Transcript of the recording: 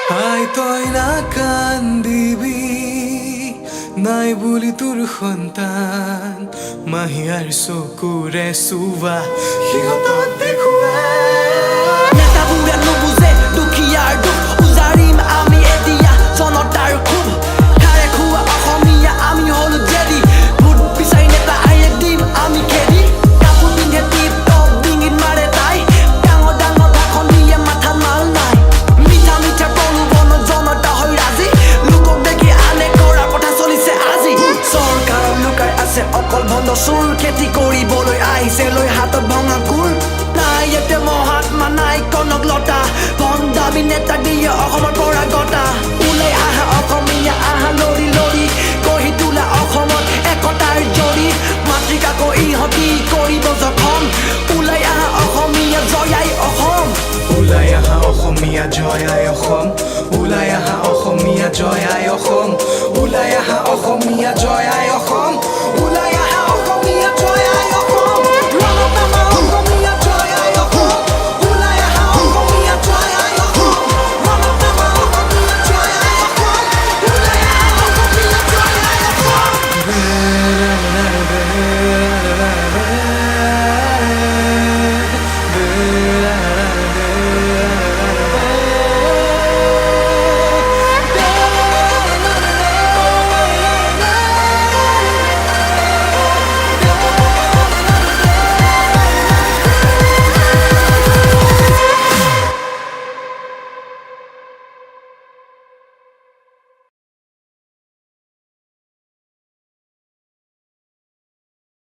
আই তই না কান্দিবি নাই বুলি তোৰ সন্তান মাহিয়াৰ চকুৰে চুবা সিহঁতক দেখুৱা নেতাবোৰে নুবুজে দুখীয়াৰ দুখ উজাৰিম আমি এতিয়া জনতাৰ খুব খাৰে খোৱা অসমীয়া আমি হলো জেদি ভোট বিচাৰি নেতা আহিলে দিম আমি খেদি কাপোৰ পিন্ধে টিপ টপ ডিঙিত মাৰে তাই ডাঙৰ ডাঙৰ ভাষণ দিয়ে মাথাত মাল নাই মিঠা মিঠা প্ৰলোভনত জনতা হৈ ৰাজি লোকক দেখি আনে কৰাৰ কথা চলিছে আজি চৰকাৰৰ লুকাই আছে অকল ভণ্ড চুৰ খেতি কৰিবলৈ আহিছে লৈ হাতত ভঙা কোৰ নাই ইয়াতে মহাত্মা নাই কনক লতা ভণ্ডামি নেতাক দিয়ে অসমৰ পৰা গতা ওলাই আহা অসমীয়া আহা লৰি লৰি গঢ়ি তোলা অসমত একতাৰ জৰি মাতৃকাকো ইহঁতি কৰিব জখম ওলাই আহা অসমীয়া জয়াই অসম ওলাই আহা অসমীয়া জয় আই অসম ওলাই আহা অসমীয়া জয় আই অসম